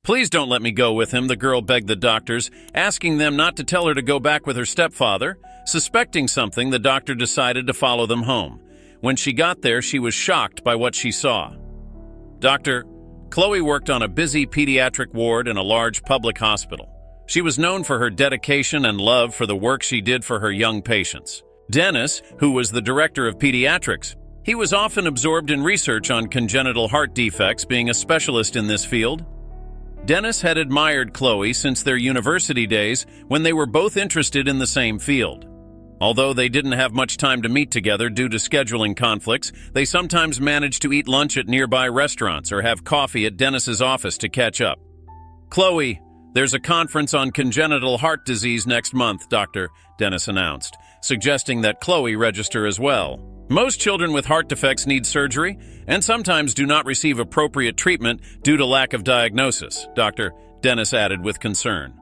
"Please don't let me go with him," the girl begged the doctors, asking them not to tell her to go back with her stepfather. Suspecting something, the doctor decided to follow them home. When she got there, she was shocked by what she saw. Chloe worked on a busy pediatric ward in a large public hospital. She was known for her dedication and love for the work she did for her young patients. Dennis, who was the director of pediatrics, he was often absorbed in research on congenital heart defects, being a specialist in this field. Dennis had admired Chloe since their university days when they were both interested in the same field. Although they didn't have much time to meet together due to scheduling conflicts, they sometimes managed to eat lunch at nearby restaurants or have coffee at Dennis's office to catch up. "Chloe, there's a conference on congenital heart disease next month, Doctor," Dennis announced, suggesting that Chloe register as well. "Most children with heart defects need surgery and sometimes do not receive appropriate treatment due to lack of diagnosis, Doctor," Dennis added with concern.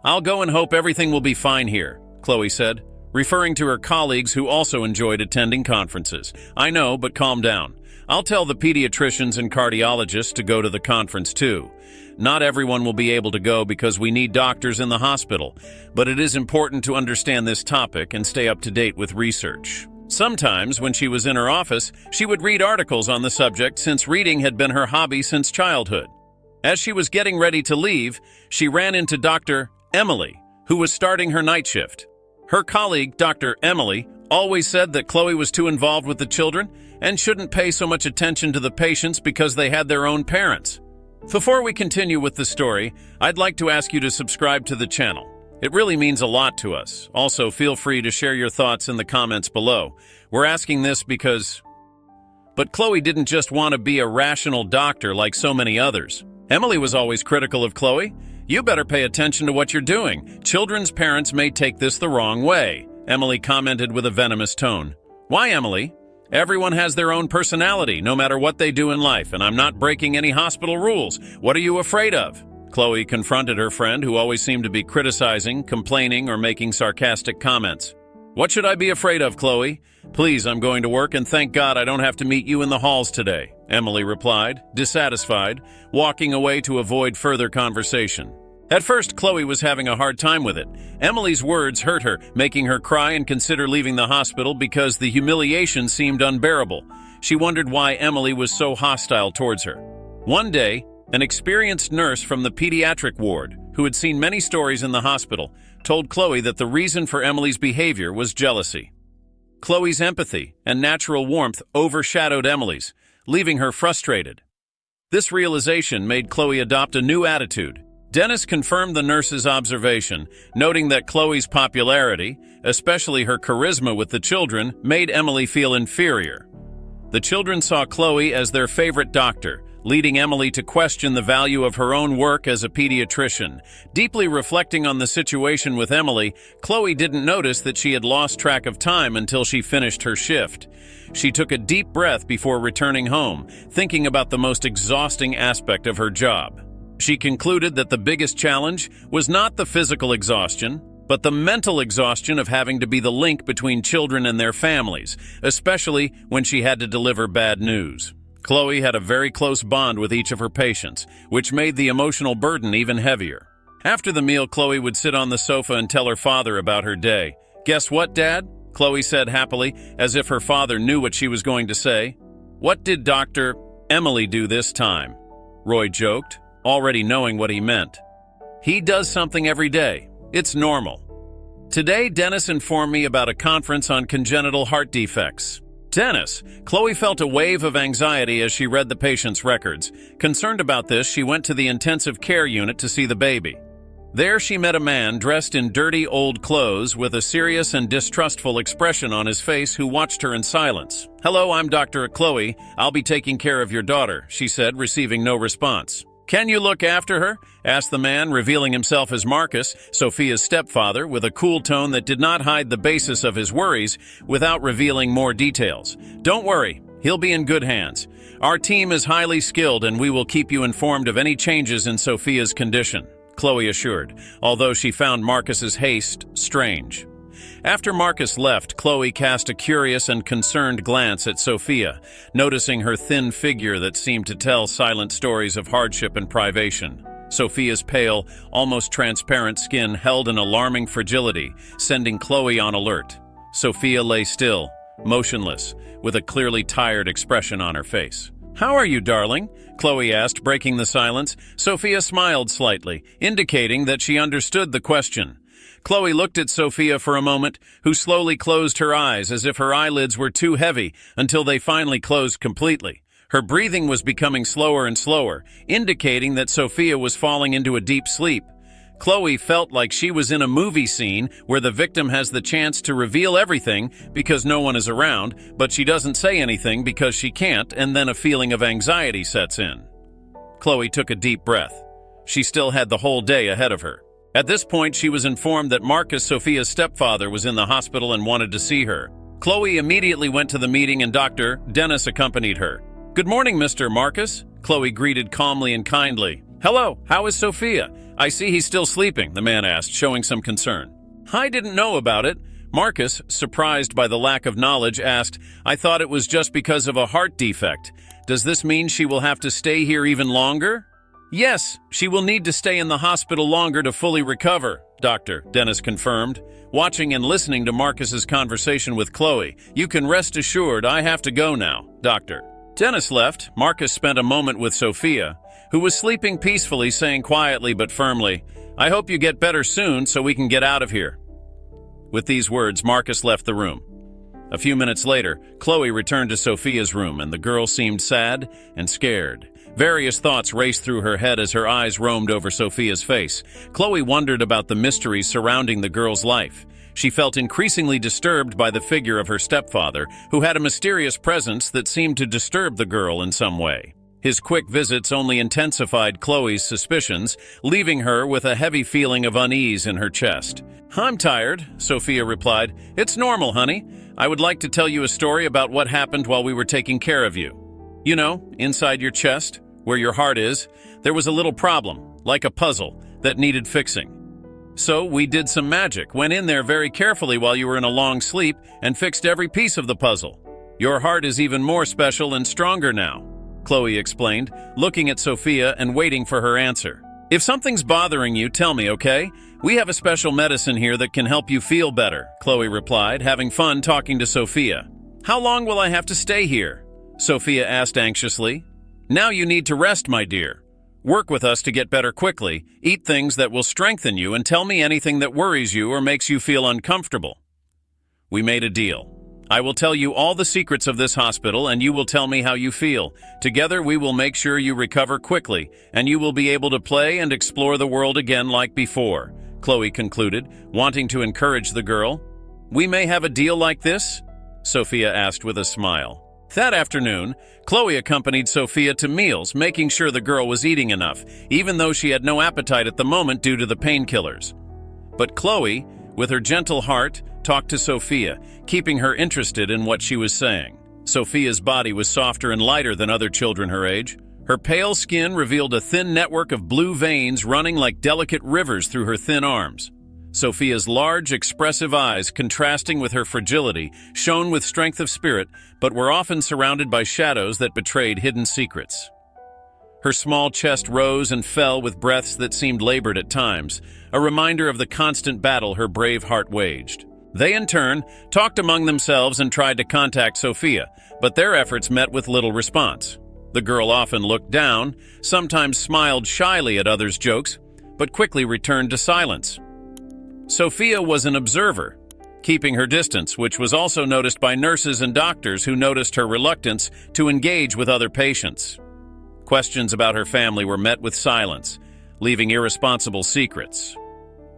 "I'll go and hope everything will be fine here," Chloe said, referring to her colleagues who also enjoyed attending conferences. "I know, but calm down. I'll tell the pediatricians and cardiologists to go to the conference too. Not everyone will be able to go because we need doctors in the hospital, but it is important to understand this topic and stay up to date with research." Sometimes, when she was in her office, she would read articles on the subject since reading had been her hobby since childhood. As she was getting ready to leave, she ran into Dr. Emily, who was starting her night shift. Her colleague, Dr. Emily, always said that Chloe was too involved with the children and shouldn't pay so much attention to the patients because they had their own parents. Before we continue with the story, I'd like to ask you to subscribe to the channel. It really means a lot to us. Also, feel free to share your thoughts in the comments below. We're asking this because... But Chloe didn't just want to be a rational doctor like so many others. Emily was always critical of Chloe. "You better pay attention to what you're doing. Children's parents may take this the wrong way," Emily commented with a venomous tone. "Why, Emily? Everyone has their own personality, no matter what they do in life, and I'm not breaking any hospital rules. What are you afraid of?" Chloe confronted her friend, who always seemed to be criticizing, complaining, or making sarcastic comments. "What should I be afraid of, Chloe? Please, I'm going to work, and thank God I don't have to meet you in the halls today," Emily replied, dissatisfied, walking away to avoid further conversation. At first, Chloe was having a hard time with it. Emily's words hurt her, making her cry and consider leaving the hospital because the humiliation seemed unbearable. She wondered why Emily was so hostile towards her. One day, an experienced nurse from the pediatric ward, who had seen many stories in the hospital, told Chloe that the reason for Emily's behavior was jealousy. Chloe's empathy and natural warmth overshadowed Emily's, leaving her frustrated. This realization made Chloe adopt a new attitude. Dennis confirmed the nurse's observation, noting that Chloe's popularity, especially her charisma with the children, made Emily feel inferior. The children saw Chloe as their favorite doctor, leading Emily to question the value of her own work as a pediatrician. Deeply reflecting on the situation with Emily, Chloe didn't notice that she had lost track of time until she finished her shift. She took a deep breath before returning home, thinking about the most exhausting aspect of her job. She concluded that the biggest challenge was not the physical exhaustion, but the mental exhaustion of having to be the link between children and their families, especially when she had to deliver bad news. Chloe had a very close bond with each of her patients, which made the emotional burden even heavier. After the meal, Chloe would sit on the sofa and tell her father about her day. "Guess what, Dad?" Chloe said happily, as if her father knew what she was going to say. "What did Dr. Emily do this time?" Roy joked, already knowing what he meant. "He does something every day. It's normal." Today, Dennis informed me about a conference on congenital heart defects. Dennis, Chloe felt a wave of anxiety as she read the patient's records. Concerned about this, she went to the intensive care unit to see the baby. There she met a man dressed in dirty old clothes with a serious and distrustful expression on his face who watched her in silence. "Hello, I'm Dr. Chloe. I'll be taking care of your daughter," she said, receiving no response. "Can you look after her?" asked the man, revealing himself as Marcus, Sophia's stepfather, with a cool tone that did not hide the basis of his worries without revealing more details. "Don't worry, he'll be in good hands. Our team is highly skilled and we will keep you informed of any changes in Sophia's condition," Chloe assured, although she found Marcus's haste strange. After Marcus left, Chloe cast a curious and concerned glance at Sophia, noticing her thin figure that seemed to tell silent stories of hardship and privation. Sophia's pale, almost transparent skin held an alarming fragility, sending Chloe on alert. Sophia lay still, motionless, with a clearly tired expression on her face. "How are you, darling?" Chloe asked, breaking the silence. Sophia smiled slightly, indicating that she understood the question. Chloe looked at Sophia for a moment, who slowly closed her eyes as if her eyelids were too heavy until they finally closed completely. Her breathing was becoming slower and slower, indicating that Sophia was falling into a deep sleep. Chloe felt like she was in a movie scene where the victim has the chance to reveal everything because no one is around, but she doesn't say anything because she can't, and then a feeling of anxiety sets in. Chloe took a deep breath. She still had the whole day ahead of her. At this point, she was informed that Marcus, Sophia's stepfather, was in the hospital and wanted to see her. Chloe immediately went to the meeting and Dr. Dennis accompanied her. "Good morning, Mr. Marcus," Chloe greeted calmly and kindly. "Hello, how is Sophia? I see he's still sleeping," the man asked, showing some concern. "I didn't know about it." Marcus, surprised by the lack of knowledge, asked, "I thought it was just because of a heart defect. Does this mean she will have to stay here even longer?" "Yes, she will need to stay in the hospital longer to fully recover," Dr. Dennis confirmed. Watching and listening to Marcus's conversation with Chloe, "You can rest assured I have to go now, Doctor." Dennis left. Marcus spent a moment with Sophia, who was sleeping peacefully, saying quietly but firmly, "I hope you get better soon so we can get out of here." With these words, Marcus left the room. A few minutes later, Chloe returned to Sophia's room, and the girl seemed sad and scared. Various thoughts raced through her head as her eyes roamed over Sophia's face. Chloe wondered about the mysteries surrounding the girl's life. She felt increasingly disturbed by the figure of her stepfather, who had a mysterious presence that seemed to disturb the girl in some way. His quick visits only intensified Chloe's suspicions, leaving her with a heavy feeling of unease in her chest. "I'm tired," Sophia replied. "It's normal, honey. I would like to tell you a story about what happened while we were taking care of you. You know, inside your chest, where your heart is, there was a little problem, like a puzzle, that needed fixing. So we did some magic, went in there very carefully while you were in a long sleep, and fixed every piece of the puzzle. Your heart is even more special and stronger now," Chloe explained, looking at Sophia and waiting for her answer. "If something's bothering you, tell me, okay? We have a special medicine here that can help you feel better," Chloe replied, having fun talking to Sophia. "How long will I have to stay here?" Sophia asked anxiously. "Now you need to rest, my dear. Work with us to get better quickly, eat things that will strengthen you, and tell me anything that worries you or makes you feel uncomfortable. We made a deal. I will tell you all the secrets of this hospital, and you will tell me how you feel. Together we will make sure you recover quickly, and you will be able to play and explore the world again like before," Chloe concluded, wanting to encourage the girl. "We may have a deal like this?" Sophia asked with a smile. That afternoon, Chloe accompanied Sophia to meals, making sure the girl was eating enough, even though she had no appetite at the moment due to the painkillers. But Chloe, with her gentle heart, talked to Sophia, keeping her interested in what she was saying. Sophia's body was softer and lighter than other children her age. Her pale skin revealed a thin network of blue veins running like delicate rivers through her thin arms. Sophia's large, expressive eyes, contrasting with her fragility, shone with strength of spirit, but were often surrounded by shadows that betrayed hidden secrets. Her small chest rose and fell with breaths that seemed labored at times, a reminder of the constant battle her brave heart waged. They, in turn, talked among themselves and tried to contact Sophia, but their efforts met with little response. The girl often looked down, sometimes smiled shyly at others' jokes, but quickly returned to silence. Sophia was an observer, keeping her distance, which was also noticed by nurses and doctors who noticed her reluctance to engage with other patients. Questions about her family were met with silence, leaving irresponsible secrets.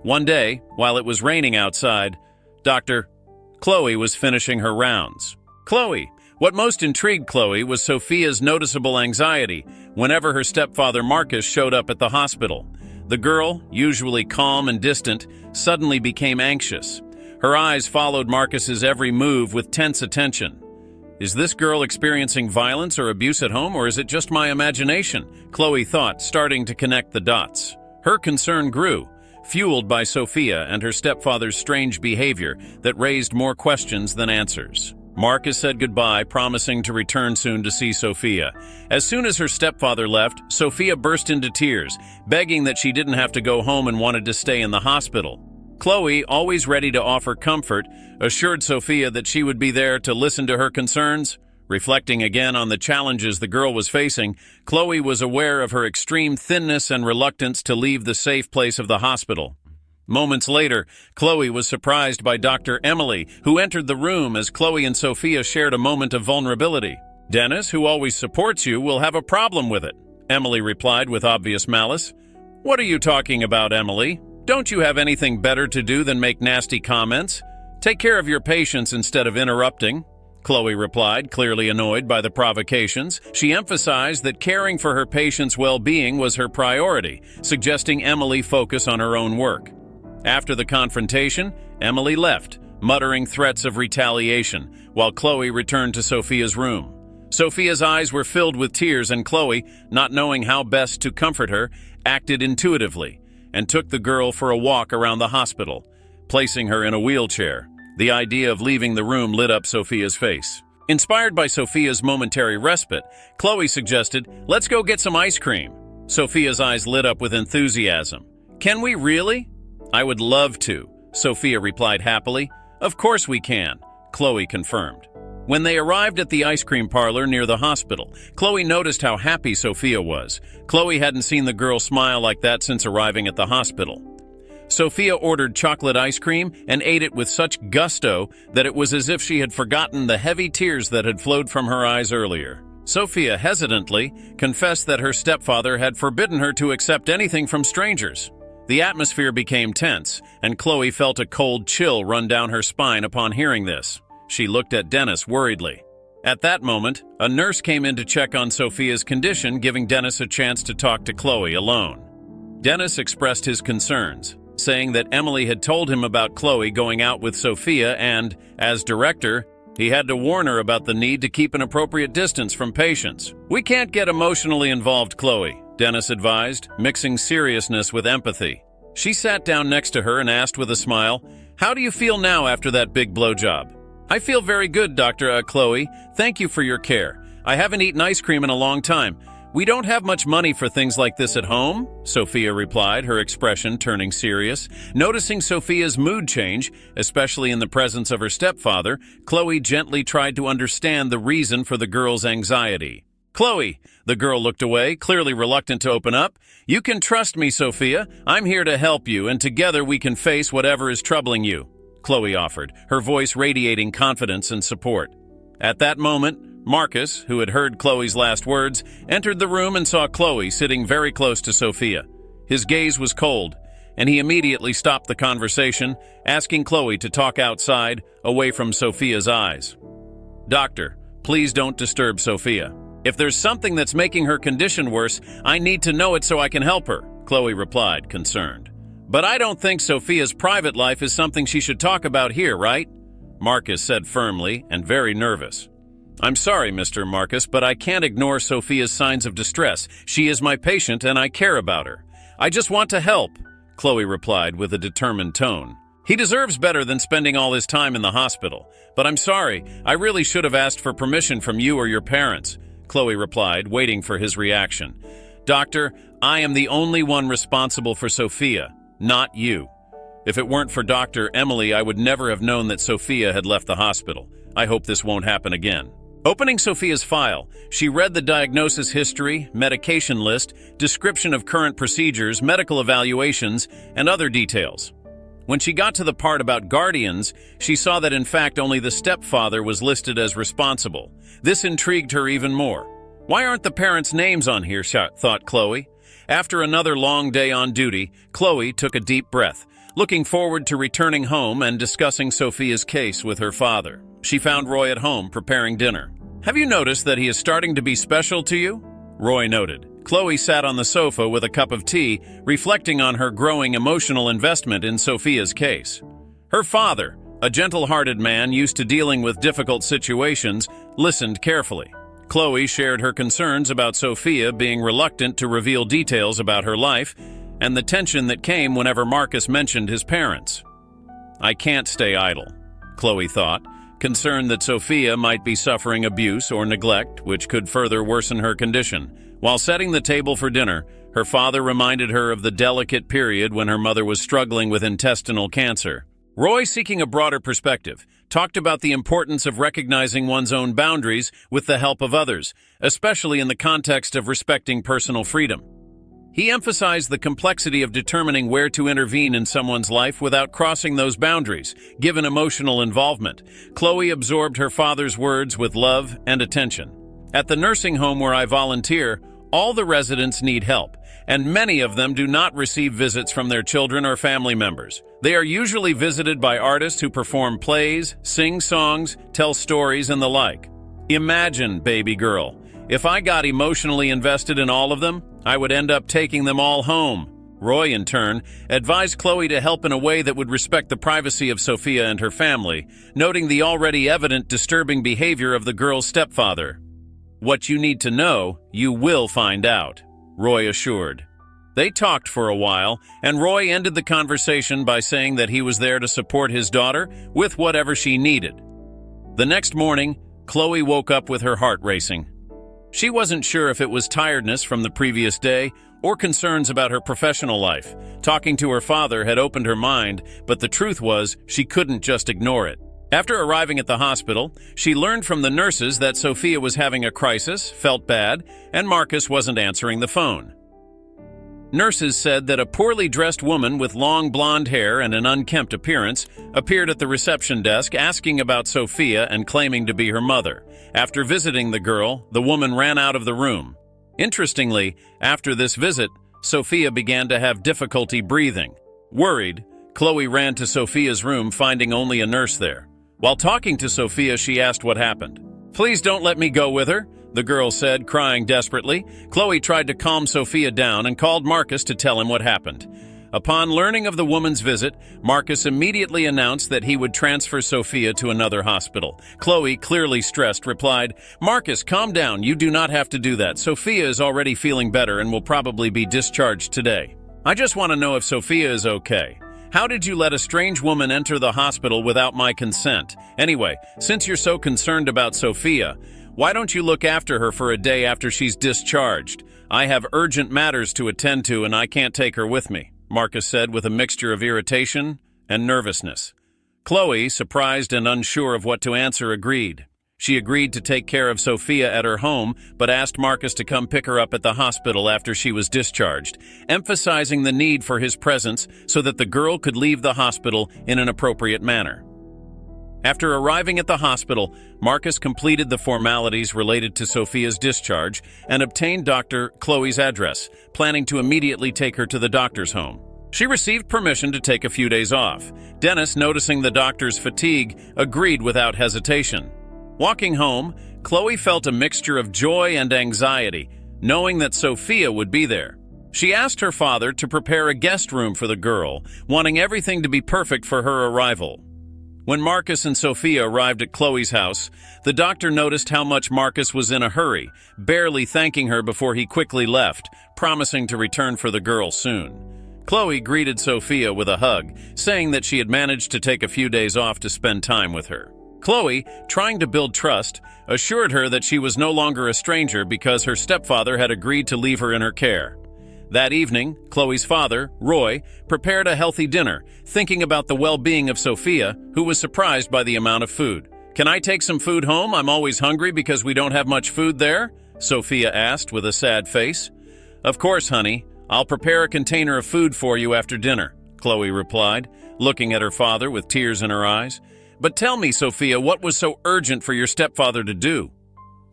One day, while it was raining outside, Dr. Chloe was finishing her rounds. What most intrigued Chloe was Sophia's noticeable anxiety whenever her stepfather Marcus showed up at the hospital. The girl, usually calm and distant, suddenly became anxious. Her eyes followed Marcus's every move with tense attention. Is this girl experiencing violence or abuse at home, or is it just my imagination? Chloe thought, starting to connect the dots. Her concern grew, fueled by Sophia and her stepfather's strange behavior that raised more questions than answers. Marcus said goodbye, promising to return soon to see Sophia. As soon as her stepfather left, Sophia burst into tears, begging that she didn't have to go home and wanted to stay in the hospital. Chloe, always ready to offer comfort, assured Sophia that she would be there to listen to her concerns. Reflecting again on the challenges the girl was facing, Chloe was aware of her extreme thinness and reluctance to leave the safe place of the hospital. Moments later, Chloe was surprised by Dr. Emily, who entered the room as Chloe and Sophia shared a moment of vulnerability. "Dennis, who always supports you, will have a problem with it," Emily replied with obvious malice. "What are you talking about, Emily? Don't you have anything better to do than make nasty comments? Take care of your patients instead of interrupting," Chloe replied, clearly annoyed by the provocations. She emphasized that caring for her patients' well-being was her priority, suggesting Emily focus on her own work. After the confrontation, Emily left, muttering threats of retaliation, while Chloe returned to Sophia's room. Sophia's eyes were filled with tears, and Chloe, not knowing how best to comfort her, acted intuitively and took the girl for a walk around the hospital, placing her in a wheelchair. The idea of leaving the room lit up Sophia's face. Inspired by Sophia's momentary respite, Chloe suggested, "Let's go get some ice cream." Sophia's eyes lit up with enthusiasm. "Can we really?" "I would love to," Sophia replied happily. "Of course we can," Chloe confirmed. When they arrived at the ice cream parlor near the hospital, Chloe noticed how happy Sophia was. Chloe hadn't seen the girl smile like that since arriving at the hospital. Sophia ordered chocolate ice cream and ate it with such gusto that it was as if she had forgotten the heavy tears that had flowed from her eyes earlier. Sophia hesitantly confessed that her stepfather had forbidden her to accept anything from strangers. The atmosphere became tense, and Chloe felt a cold chill run down her spine upon hearing this. She looked at Dennis worriedly. At that moment, a nurse came in to check on Sophia's condition, giving Dennis a chance to talk to Chloe alone. Dennis expressed his concerns, saying that Emily had told him about Chloe going out with Sophia and, as director, he had to warn her about the need to keep an appropriate distance from patients. "We can't get emotionally involved, Chloe," Dennis advised, mixing seriousness with empathy. She sat down next to her and asked with a smile, "How do you feel now after that big blowjob?" "I feel very good, Dr. Chloe. Thank you for your care. I haven't eaten ice cream in a long time. We don't have much money for things like this at home," Sophia replied, her expression turning serious. Noticing Sophia's mood change, especially in the presence of her stepfather, Chloe gently tried to understand the reason for the girl's anxiety. "Chloe," the girl looked away, clearly reluctant to open up. "You can trust me, Sophia. I'm here to help you, and together we can face whatever is troubling you," Chloe offered, her voice radiating confidence and support. At that moment, Marcus, who had heard Chloe's last words, entered the room and saw Chloe sitting very close to Sophia. His gaze was cold, and he immediately stopped the conversation, asking Chloe to talk outside, away from Sophia's eyes. "Doctor, please don't disturb Sophia. If there's something that's making her condition worse, I need to know it so I can help her," Chloe replied, concerned. "But I don't think Sophia's private life is something she should talk about here, right?" Marcus said firmly and very nervous. "I'm sorry, Mr. Marcus, but I can't ignore Sophia's signs of distress. She is my patient and I care about her. I just want to help," Chloe replied with a determined tone. "He deserves better than spending all his time in the hospital. But I'm sorry, I really should have asked for permission from you or your parents," Chloe replied, waiting for his reaction. "Doctor, I am the only one responsible for Sophia, not you. If it weren't for Dr. Emily, I would never have known that Sophia had left the hospital. I hope this won't happen again." Opening Sophia's file, she read the diagnosis history, medication list, description of current procedures, medical evaluations, and other details. When she got to the part about guardians, she saw that in fact only the stepfather was listed as responsible. This intrigued her even more. Why aren't the parents' names on here, thought Chloe. After another long day on duty, Chloe took a deep breath, looking forward to returning home and discussing Sophia's case with her father. She found Roy at home preparing dinner. "Have you noticed that he is starting to be special to you?" Roy noted. Chloe sat on the sofa with a cup of tea, reflecting on her growing emotional investment in Sophia's case. Her father, a gentle-hearted man used to dealing with difficult situations, listened carefully. Chloe shared her concerns about Sophia being reluctant to reveal details about her life and the tension that came whenever Marcus mentioned his parents. "I can't stay idle," Chloe thought, concerned that Sophia might be suffering abuse or neglect, which could further worsen her condition. While setting the table for dinner, her father reminded her of the delicate period when her mother was struggling with intestinal cancer. Roy, seeking a broader perspective, talked about the importance of recognizing one's own boundaries with the help of others, especially in the context of respecting personal freedom. He emphasized the complexity of determining where to intervene in someone's life without crossing those boundaries, given emotional involvement. Chloe absorbed her father's words with love and attention. At the nursing home where I volunteer, all the residents need help, and many of them do not receive visits from their children or family members. They are usually visited by artists who perform plays, sing songs, tell stories, and the like. Imagine, baby girl, if I got emotionally invested in all of them, I would end up taking them all home. Roy, in turn, advised Chloe to help in a way that would respect the privacy of Sophia and her family, noting the already evident disturbing behavior of the girl's stepfather. "What you need to know, you will find out," Roy assured. They talked for a while, and Roy ended the conversation by saying that he was there to support his daughter with whatever she needed. The next morning, Chloe woke up with her heart racing. She wasn't sure if it was tiredness from the previous day or concerns about her professional life. Talking to her father had opened her mind, but the truth was she couldn't just ignore it. After arriving at the hospital, she learned from the nurses that Sophia was having a crisis, felt bad, and Marcus wasn't answering the phone. Nurses said that a poorly dressed woman with long blonde hair and an unkempt appearance appeared at the reception desk asking about Sophia and claiming to be her mother. After visiting the girl, the woman ran out of the room. Interestingly, after this visit, Sophia began to have difficulty breathing. Worried, Chloe ran to Sophia's room, finding only a nurse there. While talking to Sophia, she asked what happened. "Please don't let me go with her," the girl said, crying desperately. Chloe tried to calm Sophia down and called Marcus to tell him what happened. Upon learning of the woman's visit, Marcus immediately announced that he would transfer Sophia to another hospital. Chloe, clearly stressed, replied, "Marcus, calm down. You do not have to do that. Sophia is already feeling better and will probably be discharged today. I just want to know if Sophia is okay. How did you let a strange woman enter the hospital without my consent? Anyway, since you're so concerned about Sophia, why don't you look after her for a day after she's discharged? I have urgent matters to attend to and I can't take her with me," Marcus said with a mixture of irritation and nervousness. Chloe, surprised and unsure of what to answer, agreed. She agreed to take care of Sophia at her home, but asked Marcus to come pick her up at the hospital after she was discharged, emphasizing the need for his presence so that the girl could leave the hospital in an appropriate manner. After arriving at the hospital, Marcus completed the formalities related to Sophia's discharge and obtained Dr. Chloe's address, planning to immediately take her to the doctor's home. She received permission to take a few days off. Dennis, noticing the doctor's fatigue, agreed without hesitation. Walking home, Chloe felt a mixture of joy and anxiety, knowing that Sophia would be there. She asked her father to prepare a guest room for the girl, wanting everything to be perfect for her arrival. When Marcus and Sophia arrived at Chloe's house, the doctor noticed how much Marcus was in a hurry, barely thanking her before he quickly left, promising to return for the girl soon. Chloe greeted Sophia with a hug, saying that she had managed to take a few days off to spend time with her. Chloe, trying to build trust, assured her that she was no longer a stranger because her stepfather had agreed to leave her in her care. That evening, Chloe's father, Roy, prepared a healthy dinner, thinking about the well-being of Sophia, who was surprised by the amount of food. "Can I take some food home? I'm always hungry because we don't have much food there," Sophia asked with a sad face. "Of course, honey. I'll prepare a container of food for you after dinner," Chloe replied, looking at her father with tears in her eyes. "But tell me, Sophia, what was so urgent for your stepfather to do?"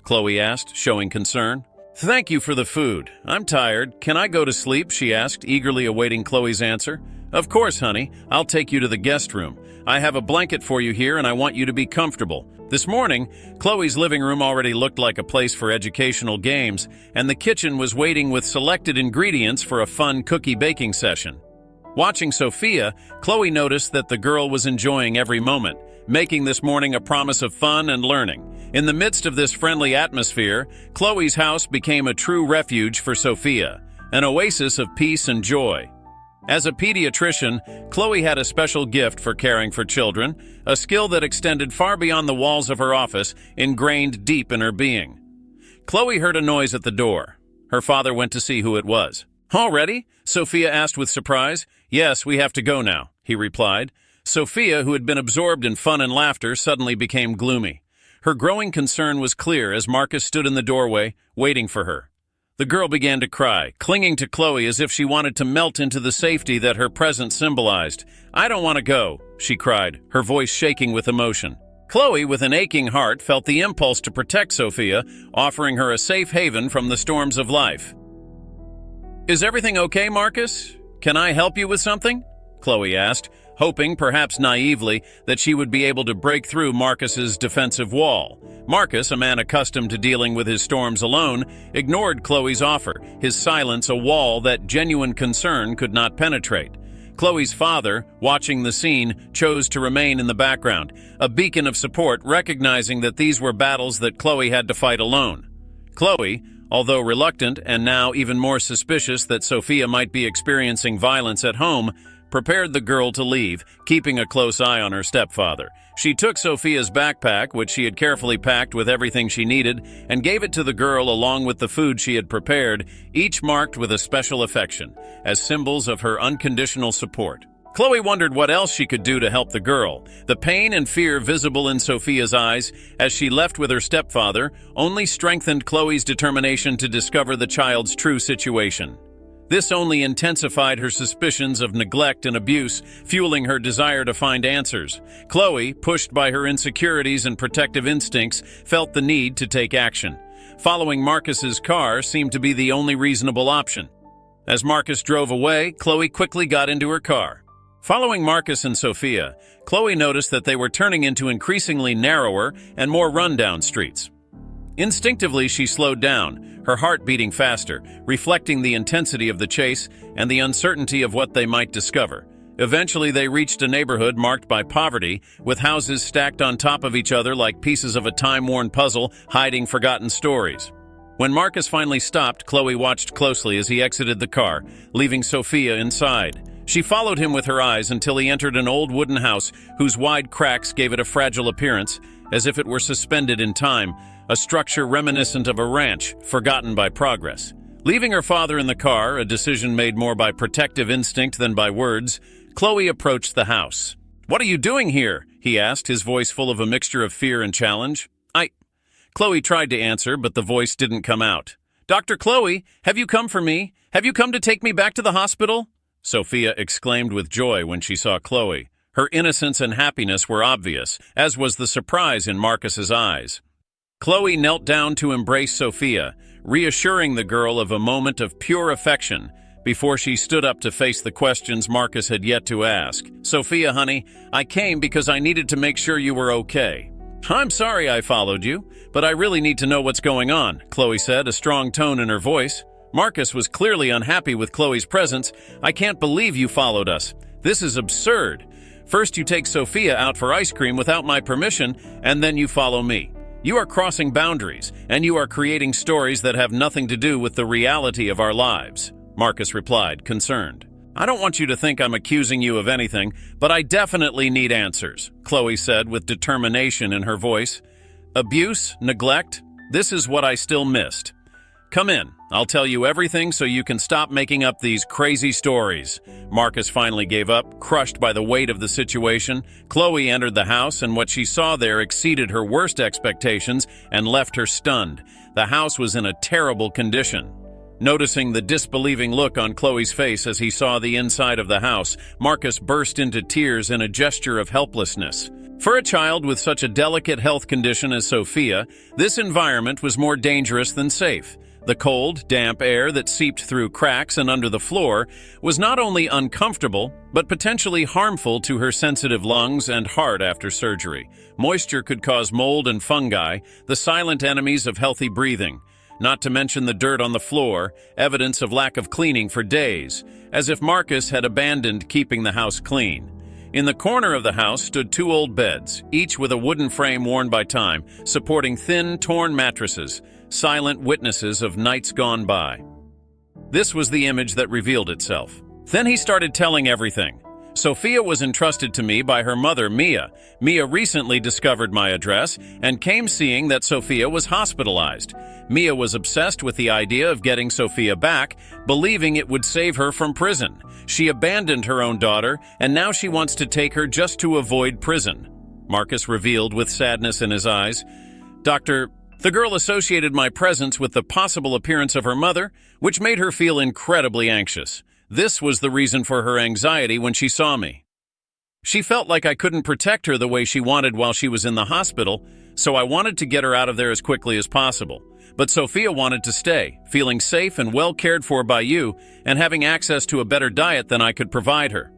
Chloe asked, showing concern. "Thank you for the food. I'm tired. Can I go to sleep?" she asked, eagerly awaiting Chloe's answer. "Of course, honey. I'll take you to the guest room. I have a blanket for you here and I want you to be comfortable." This morning, Chloe's living room already looked like a place for educational games, and the kitchen was waiting with selected ingredients for a fun cookie baking session. Watching Sophia, Chloe noticed that the girl was enjoying every moment, making this morning a promise of fun and learning. In the midst of this friendly atmosphere, Chloe's house became a true refuge for Sophia, an oasis of peace and joy. As a pediatrician, Chloe had a special gift for caring for children, a skill that extended far beyond the walls of her office, ingrained deep in her being. Chloe heard a noise at the door. Her father went to see who it was. "Already?" Sophia asked with surprise. "Yes, we have to go now," he replied. Sophia, who had been absorbed in fun and laughter, suddenly became gloomy. Her growing concern was clear as Marcus stood in the doorway, waiting for her. The girl began to cry, clinging to Chloe as if she wanted to melt into the safety that her presence symbolized. "I don't want to go," she cried, her voice shaking with emotion. Chloe, with an aching heart, felt the impulse to protect Sophia, offering her a safe haven from the storms of life. "Is everything okay, Marcus? Can I help you with something?" Chloe asked, hoping, perhaps naively, that she would be able to break through Marcus's defensive wall. Marcus, a man accustomed to dealing with his storms alone, ignored Chloe's offer, his silence a wall that genuine concern could not penetrate. Chloe's father, watching the scene, chose to remain in the background, a beacon of support, recognizing that these were battles that Chloe had to fight alone. Chloe, although reluctant and now even more suspicious that Sophia might be experiencing violence at home, prepared the girl to leave, keeping a close eye on her stepfather. She took Sophia's backpack, which she had carefully packed with everything she needed, and gave it to the girl along with the food she had prepared, each marked with a special affection, as symbols of her unconditional support. Chloe wondered what else she could do to help the girl. The pain and fear visible in Sophia's eyes as she left with her stepfather only strengthened Chloe's determination to discover the child's true situation. This only intensified her suspicions of neglect and abuse, fueling her desire to find answers. Chloe, pushed by her insecurities and protective instincts, felt the need to take action. Following Marcus's car seemed to be the only reasonable option. As Marcus drove away, Chloe quickly got into her car. Following Marcus and Sophia, Chloe noticed that they were turning into increasingly narrower and more run-down streets. Instinctively, she slowed down, her heart beating faster, reflecting the intensity of the chase and the uncertainty of what they might discover. Eventually, they reached a neighborhood marked by poverty, with houses stacked on top of each other like pieces of a time-worn puzzle hiding forgotten stories. When Marcus finally stopped, Chloe watched closely as he exited the car, leaving Sophia inside. She followed him with her eyes until he entered an old wooden house whose wide cracks gave it a fragile appearance, as if it were suspended in time, a structure reminiscent of a ranch, forgotten by progress. Leaving her father in the car, a decision made more by protective instinct than by words, Chloe approached the house. "What are you doing here?" he asked, his voice full of a mixture of fear and challenge. Chloe tried to answer, but the voice didn't come out. "Dr. Chloe, have you come for me? Have you come to take me back to the hospital?" Sophia exclaimed with joy when she saw Chloe. Her innocence and happiness were obvious, as was the surprise in Marcus's eyes. Chloe knelt down to embrace Sophia, reassuring the girl of a moment of pure affection before she stood up to face the questions Marcus had yet to ask. "Sophia, honey, I came because I needed to make sure you were okay." "I'm sorry I followed you, but I really need to know what's going on," Chloe said, a strong tone in her voice. Marcus was clearly unhappy with Chloe's presence. "I can't believe you followed us. This is absurd. First you take Sophia out for ice cream without my permission, and then you follow me. You are crossing boundaries, and you are creating stories that have nothing to do with the reality of our lives," Marcus replied, concerned. "I don't want you to think I'm accusing you of anything, but I definitely need answers," Chloe said with determination in her voice. "Abuse, neglect, this is what I still missed. Come in, I'll tell you everything so you can stop making up these crazy stories." Marcus finally gave up, crushed by the weight of the situation. Chloe entered the house, and what she saw there exceeded her worst expectations and left her stunned. The house was in a terrible condition. Noticing the disbelieving look on Chloe's face as he saw the inside of the house, Marcus burst into tears in a gesture of helplessness. For a child with such a delicate health condition as Sophia, this environment was more dangerous than safe. The cold, damp air that seeped through cracks and under the floor was not only uncomfortable, but potentially harmful to her sensitive lungs and heart after surgery. Moisture could cause mold and fungi, the silent enemies of healthy breathing. Not to mention the dirt on the floor, evidence of lack of cleaning for days, as if Marcus had abandoned keeping the house clean. In the corner of the house stood two old beds, each with a wooden frame worn by time, supporting thin, torn mattresses, silent witnesses of nights gone by. This was the image that revealed itself. Then he started telling everything. Sophia was entrusted to me by her mother, Mia. Mia recently discovered my address and came seeing that Sophia was hospitalized. Mia was obsessed with the idea of getting Sophia back, believing it would save her from prison. She abandoned her own daughter, and now she wants to take her just to avoid prison, Marcus revealed with sadness in his eyes. Doctor, the girl associated my presence with the possible appearance of her mother, which made her feel incredibly anxious. This was the reason for her anxiety when she saw me. She felt like I couldn't protect her the way she wanted while she was in the hospital, so I wanted to get her out of there as quickly as possible. But Sophia wanted to stay, feeling safe and well cared for by you, and having access to a better diet than I could provide her.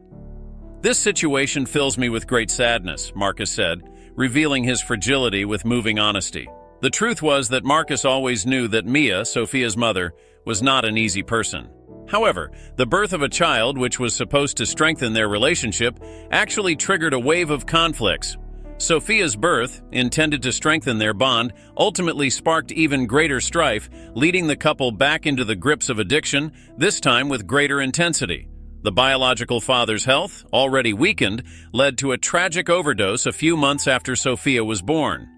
This situation fills me with great sadness, Marcus said, revealing his fragility with moving honesty. The truth was that Marcus always knew that Mia, Sophia's mother, was not an easy person. However, the birth of a child, which was supposed to strengthen their relationship, actually triggered a wave of conflicts. Sophia's birth, intended to strengthen their bond, ultimately sparked even greater strife, leading the couple back into the grips of addiction, this time with greater intensity. The biological father's health, already weakened, led to a tragic overdose a few months after Sophia was born.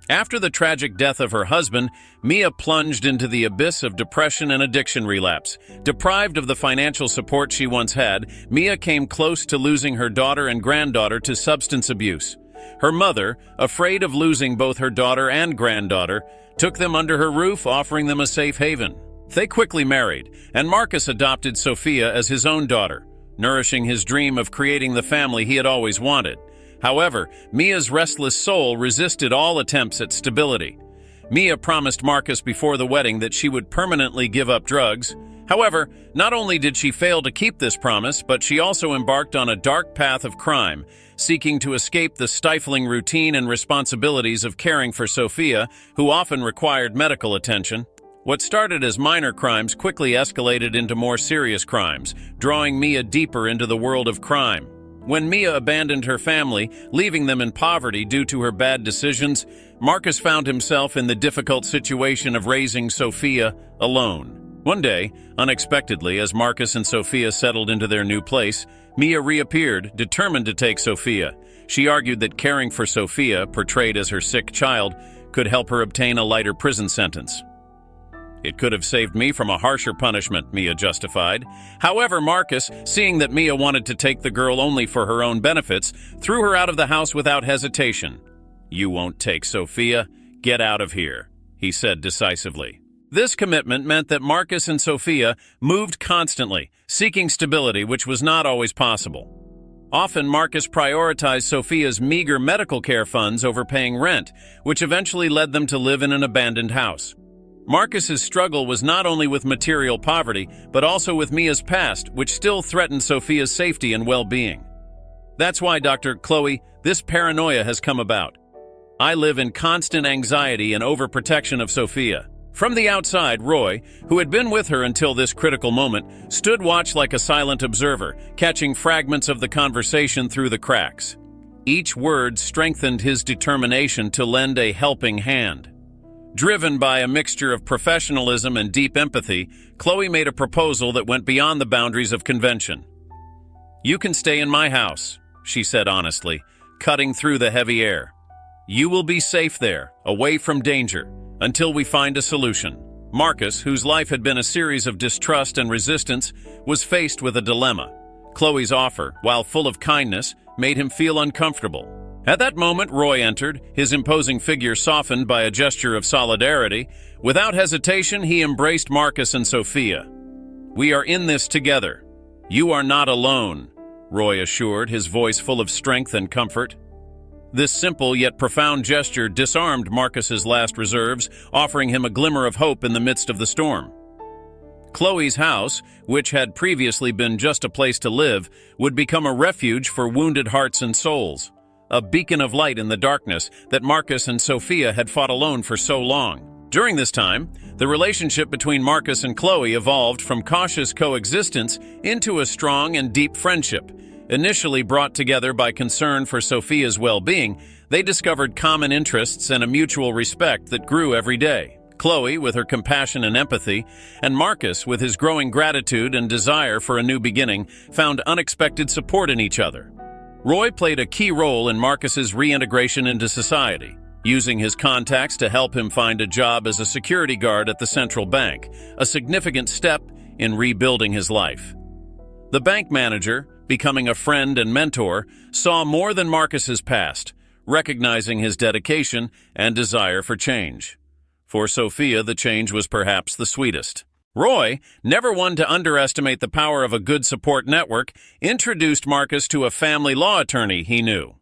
After the tragic death of her husband, Mia plunged into the abyss of depression and addiction relapse. Deprived of the financial support she once had, Mia came close to losing her daughter and granddaughter to substance abuse. Her mother, afraid of losing both her daughter and granddaughter, took them under her roof, offering them a safe haven. They quickly married, and Marcus adopted Sophia as his own daughter, nourishing his dream of creating the family he had always wanted. However, Mia's restless soul resisted all attempts at stability. Mia promised Marcus before the wedding that she would permanently give up drugs. However, not only did she fail to keep this promise, but she also embarked on a dark path of crime, seeking to escape the stifling routine and responsibilities of caring for Sophia, who often required medical attention. What started as minor crimes quickly escalated into more serious crimes, drawing Mia deeper into the world of crime. When Mia abandoned her family, leaving them in poverty due to her bad decisions, Marcus found himself in the difficult situation of raising Sophia alone. One day, unexpectedly, as Marcus and Sophia settled into their new place, Mia reappeared, determined to take Sophia. She argued that caring for Sophia, portrayed as her sick child, could help her obtain a lighter prison sentence. It could have saved me from a harsher punishment, Mia justified. However, Marcus, seeing that Mia wanted to take the girl only for her own benefits, threw her out of the house without hesitation. "You won't take Sophia? Get out of here," he said decisively. This commitment meant that Marcus and Sophia moved constantly, seeking stability, which was not always possible. Often, Marcus prioritized Sophia's meager medical care funds over paying rent, which eventually led them to live in an abandoned house. Marcus's struggle was not only with material poverty, but also with Mia's past, which still threatened Sophia's safety and well-being. That's why, Dr. Chloe, this paranoia has come about. I live in constant anxiety and overprotection of Sophia. From the outside, Roy, who had been with her until this critical moment, stood watch like a silent observer, catching fragments of the conversation through the cracks. Each word strengthened his determination to lend a helping hand. Driven by a mixture of professionalism and deep empathy, Chloe made a proposal that went beyond the boundaries of convention. "You can stay in my house," she said honestly, cutting through the heavy air. "You will be safe there, away from danger, until we find a solution." Marcus, whose life had been a series of distrust and resistance, was faced with a dilemma. Chloe's offer, while full of kindness, made him feel uncomfortable. At that moment, Roy entered, his imposing figure softened by a gesture of solidarity. Without hesitation, he embraced Marcus and Sophia. "We are in this together. You are not alone," Roy assured, his voice full of strength and comfort. This simple yet profound gesture disarmed Marcus's last reserves, offering him a glimmer of hope in the midst of the storm. Chloe's house, which had previously been just a place to live, would become a refuge for wounded hearts and souls. A beacon of light in the darkness that Marcus and Sophia had fought alone for so long. During this time, the relationship between Marcus and Chloe evolved from cautious coexistence into a strong and deep friendship. Initially brought together by concern for Sophia's well-being, they discovered common interests and a mutual respect that grew every day. Chloe with her compassion and empathy, and Marcus with his growing gratitude and desire for a new beginning found unexpected support in each other. Roy played a key role in Marcus's reintegration into society, using his contacts to help him find a job as a security guard at the central bank, a significant step in rebuilding his life. The bank manager, becoming a friend and mentor, saw more than Marcus's past, recognizing his dedication and desire for change. For Sophia, the change was perhaps the sweetest. Roy, never one to underestimate the power of a good support network, introduced Marcus to a family law attorney he knew.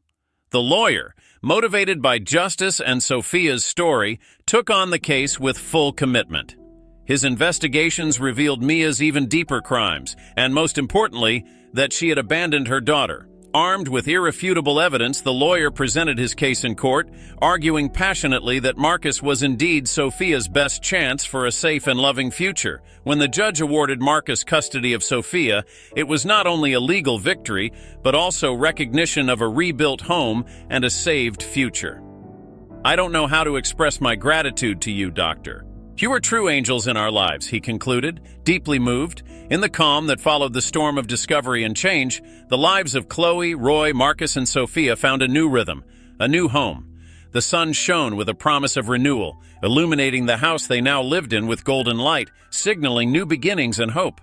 The lawyer, motivated by justice and Sophia's story, took on the case with full commitment. His investigations revealed Mia's even deeper crimes, and most importantly, that she had abandoned her daughter. Armed with irrefutable evidence, the lawyer presented his case in court, arguing passionately that Marcus was indeed Sophia's best chance for a safe and loving future. When the judge awarded Marcus custody of Sophia, it was not only a legal victory, but also recognition of a rebuilt home and a saved future. "I don't know how to express my gratitude to you, Doctor. You are true angels in our lives," he concluded, deeply moved. In the calm that followed the storm of discovery and change, the lives of Chloe, Roy, Marcus, and Sophia found a new rhythm, a new home. The sun shone with a promise of renewal, illuminating the house they now lived in with golden light, signaling new beginnings and hope.